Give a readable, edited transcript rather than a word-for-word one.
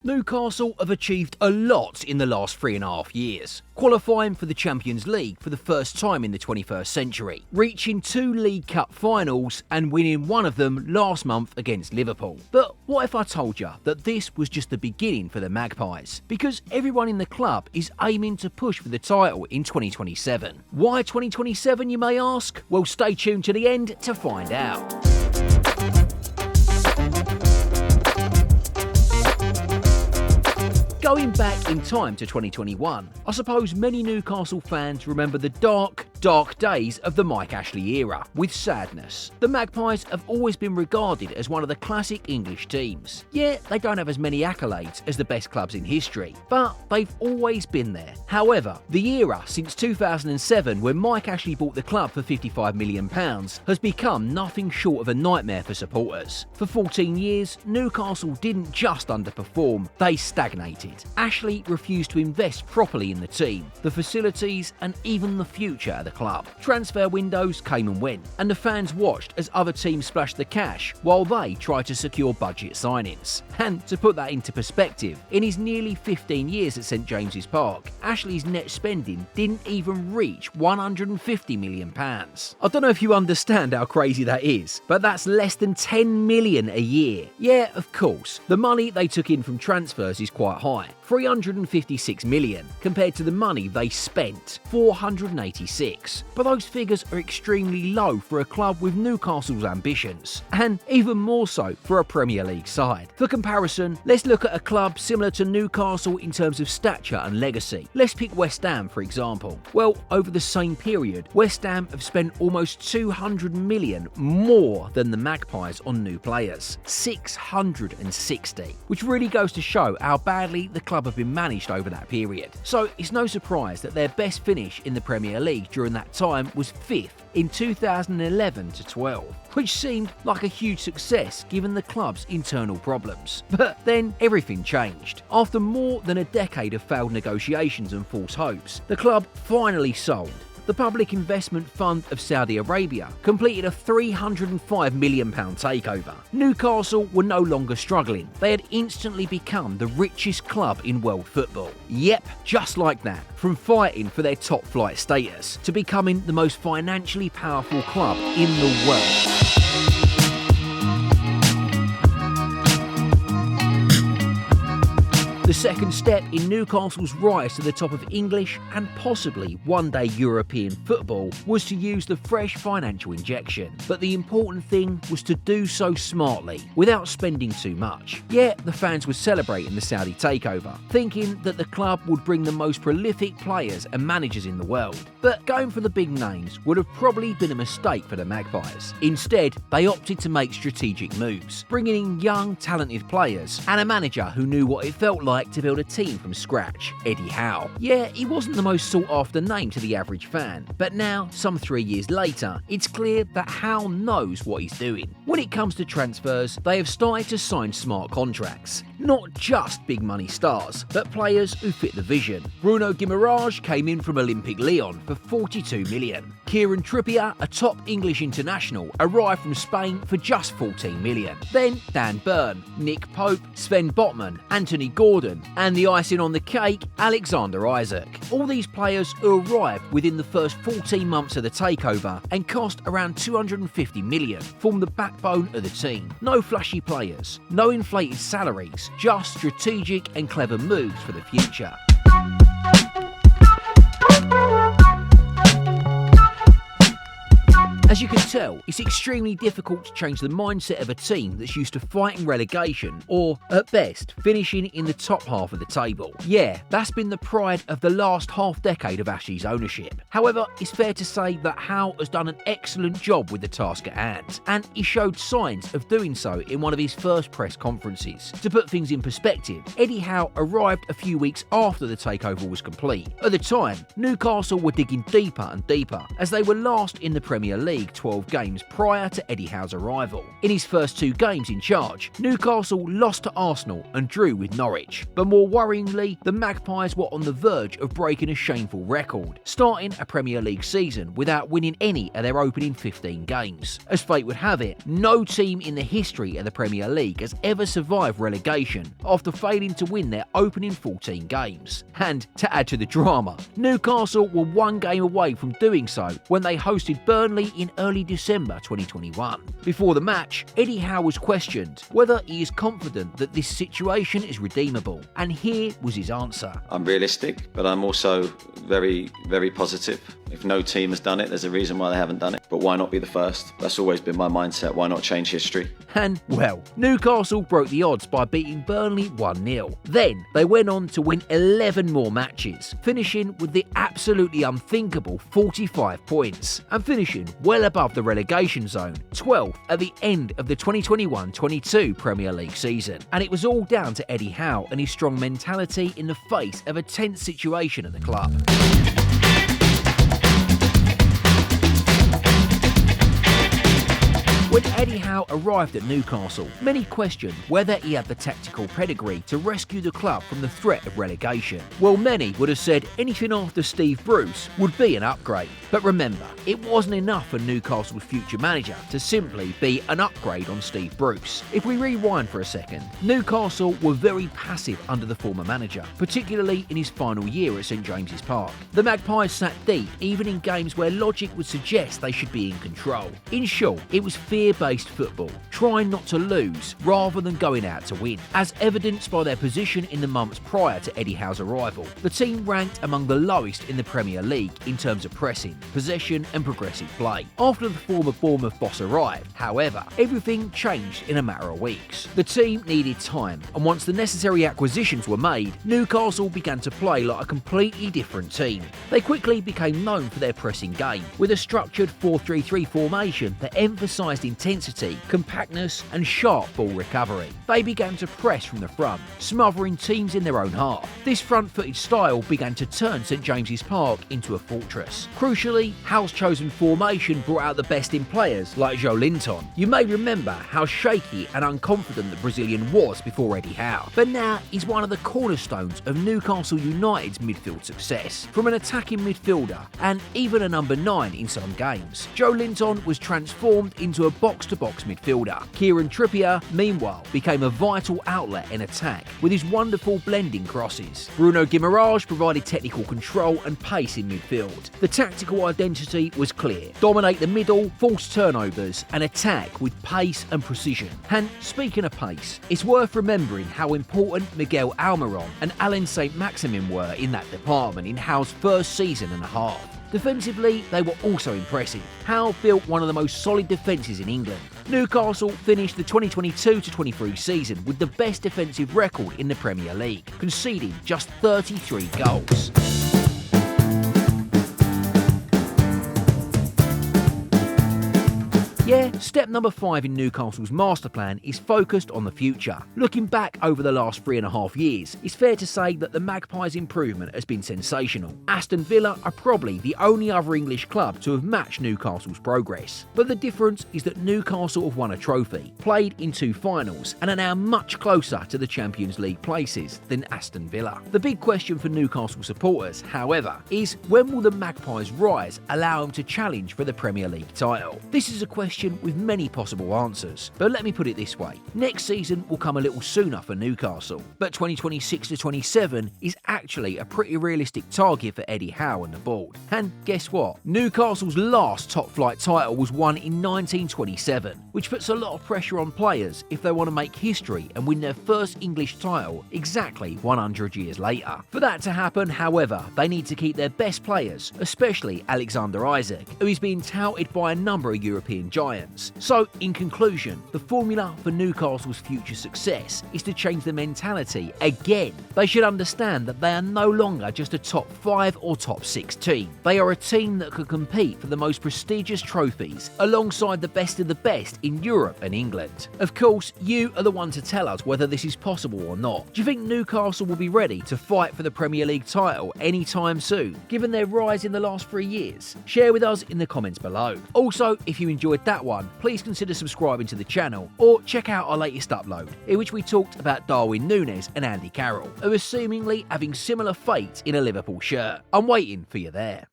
Newcastle have achieved a lot in the last 3.5 years, qualifying for the Champions League for the first time in the 21st century, reaching 2 League Cup finals and winning one of them last month against Liverpool. But what if I told you that this was just the beginning for the Magpies? Because everyone in the club is aiming to push for the title in 2027. Why 2027, you may ask? Well, stay tuned to the end to find out. Going back in time to 2021, I suppose many Newcastle fans remember the dark days of the Mike Ashley era with sadness. The Magpies have always been regarded as one of the classic English teams. Yeah, they don't have as many accolades as the best clubs in history, but they've always been there. However, the era since 2007, when Mike Ashley bought the club for £55 million, has become nothing short of a nightmare for supporters. For 14 years, Newcastle didn't just underperform, they stagnated. Ashley refused to invest properly in the team, the facilities and even the future of the club. Transfer windows came and went, and the fans watched as other teams splashed the cash while they tried to secure budget signings. And to put that into perspective, in his nearly 15 years at St James's Park, Ashley's net spending didn't even reach £150 million. I don't know if you understand how crazy that is, but that's less than £10 million a year. Yeah, of course, the money they took in from transfers is quite high, £356 million, compared to the money they spent, £486. But those figures are extremely low for a club with Newcastle's ambitions, and even more so for a Premier League side. For comparison, let's look at a club similar to Newcastle in terms of stature and legacy. Let's pick West Ham, for example. Well, over the same period, West Ham have spent almost £200 million more than the Magpies on new players, 660, which really goes to show how badly the club have been managed over that period. So it's no surprise that their best finish in the Premier League during that time was 5th in 2011-12, which seemed like a huge success given the club's internal problems. But then everything changed. After more than a decade of failed negotiations and false hopes, the club finally sold. The Public Investment Fund of Saudi Arabia completed a £305 million takeover. Newcastle were no longer struggling. They had instantly become the richest club in world football. Yep, just like that. From fighting for their top flight status to becoming the most financially powerful club in the world. The second step in Newcastle's rise to the top of English and possibly one day European football was to use the fresh financial injection. But the important thing was to do so smartly, without spending too much. Yeah, the fans were celebrating the Saudi takeover, thinking that the club would bring the most prolific players and managers in the world. But going for the big names would have probably been a mistake for the Magpies. Instead, they opted to make strategic moves, bringing in young, talented players and a manager who knew what it felt like to build a team from scratch, Eddie Howe. Yeah, he wasn't the most sought after name to the average fan, but now, some 3 years later, it's clear that Howe knows what he's doing. When it comes to transfers, they have started to sign smart contracts. Not just big money stars, but players who fit the vision. Bruno Guimaraes came in from Olympique Lyon for £42 million. Kieran Trippier, a top English international, arrived from Spain for just £14 million. Then Dan Burn, Nick Pope, Sven Botman, Anthony Gordon, and the icing on the cake, Alexander Isak. All these players who arrived within the first 14 months of the takeover and cost around £250 million form the backbone of the team. No flashy players, no inflated salaries, just strategic and clever moves for the future. As you can tell, it's extremely difficult to change the mindset of a team that's used to fighting relegation or, at best, finishing in the top half of the table. Yeah, that's been the pride of the last half-decade of Ashley's ownership. However, it's fair to say that Howe has done an excellent job with the task at hand, and he showed signs of doing so in one of his first press conferences. To put things in perspective, Eddie Howe arrived a few weeks after the takeover was complete. At the time, Newcastle were digging deeper and deeper, as they were last in the Premier League League 12 games prior to Eddie Howe's arrival. In his first 2 games in charge, Newcastle lost to Arsenal and drew with Norwich. But more worryingly, the Magpies were on the verge of breaking a shameful record, starting a Premier League season without winning any of their opening 15 games. As fate would have it, no team in the history of the Premier League has ever survived relegation after failing to win their opening 14 games. And to add to the drama, Newcastle were 1 game away from doing so when they hosted Burnley in early December 2021. Before the match, Eddie Howe was questioned whether he is confident that this situation is redeemable, and here was his answer. I'm realistic, but I'm also very, very positive. If no team has done it, there's a reason why they haven't done it. But why not be the first? That's always been my mindset. Why not change history? And, well, Newcastle broke the odds by beating Burnley 1-0. Then they went on to win 11 more matches, finishing with the absolutely unthinkable 45 points, and finishing well above the relegation zone, 12th at the end of the 2021-22 Premier League season. And it was all down to Eddie Howe and his strong mentality in the face of a tense situation at the club. When Eddie Howe arrived at Newcastle, many questioned whether he had the tactical pedigree to rescue the club from the threat of relegation. Well, many would have said anything after Steve Bruce would be an upgrade. But remember, it wasn't enough for Newcastle's future manager to simply be an upgrade on Steve Bruce. If we rewind for a second, Newcastle were very passive under the former manager, particularly in his final year at St James's Park. The Magpies sat deep, even in games where logic would suggest they should be in control. In short, it was fear-based football, trying not to lose rather than going out to win. As evidenced by their position in the months prior to Eddie Howe's arrival, the team ranked among the lowest in the Premier League in terms of pressing, possession and progressive play. After the former Bournemouth boss arrived, however, everything changed in a matter of weeks. The team needed time, and once the necessary acquisitions were made, Newcastle began to play like a completely different team. They quickly became known for their pressing game, with a structured 4-3-3 formation that emphasised intensity, compactness and sharp ball recovery. They began to press from the front, smothering teams in their own half. This front-footed style began to turn St James's Park into a fortress. Crucially, Howe's chosen formation brought out the best in players like Joe Linton. You may remember how shaky and unconfident the Brazilian was before Eddie Howe, but now he's one of the cornerstones of Newcastle United's midfield success. From an attacking midfielder and even a number 9 in some games, Joe Linton was transformed into a box-to-box midfielder. Kieran Trippier, meanwhile, became a vital outlet in attack with his wonderful blending crosses. Bruno Guimaraes provided technical control and pace in midfield. The tactical identity was clear: dominate the middle, force turnovers and attack with pace and precision. And speaking of pace, it's worth remembering how important Miguel Almiron and Alain Saint-Maximin were in that department in Howe's first season and a half. Defensively, they were also impressive. Howe built one of the most solid defences in England. Newcastle finished the 2022-23 season with the best defensive record in the Premier League, conceding just 33 goals. Yeah, step number 5 in Newcastle's Masterplan is focused on the future. Looking back over the last 3.5 years, it's fair to say that the Magpies' improvement has been sensational. Aston Villa are probably the only other English club to have matched Newcastle's progress. But the difference is that Newcastle have won a trophy, played in 2 finals, and are now much closer to the Champions League places than Aston Villa. The big question for Newcastle supporters, however, is when will the Magpies' rise allow them to challenge for the Premier League title? This is a question with many possible answers, but let me put it this way: next season will come a little sooner for Newcastle, but 2026-27 is actually a pretty realistic target for Eddie Howe and the board. And guess what? Newcastle's last top-flight title was won in 1927, which puts a lot of pressure on players if they want to make history and win their first English title exactly 100 years later. For that to happen, however, they need to keep their best players, especially Alexander Isak, who is being touted by a number of European giants Lions. So, in conclusion, the formula for Newcastle's future success is to change the mentality again. They should understand that they are no longer just a top 5 or top 6 team. They are a team that could compete for the most prestigious trophies alongside the best of the best in Europe and England. Of course, you are the one to tell us whether this is possible or not. Do you think Newcastle will be ready to fight for the Premier League title anytime soon, given their rise in the last 3 years? Share with us in the comments below. Also, if you enjoyed that one, please consider subscribing to the channel or check out our latest upload, in which we talked about Darwin Núñez and Andy Carroll, who are seemingly having similar fate in a Liverpool shirt. I'm waiting for you there.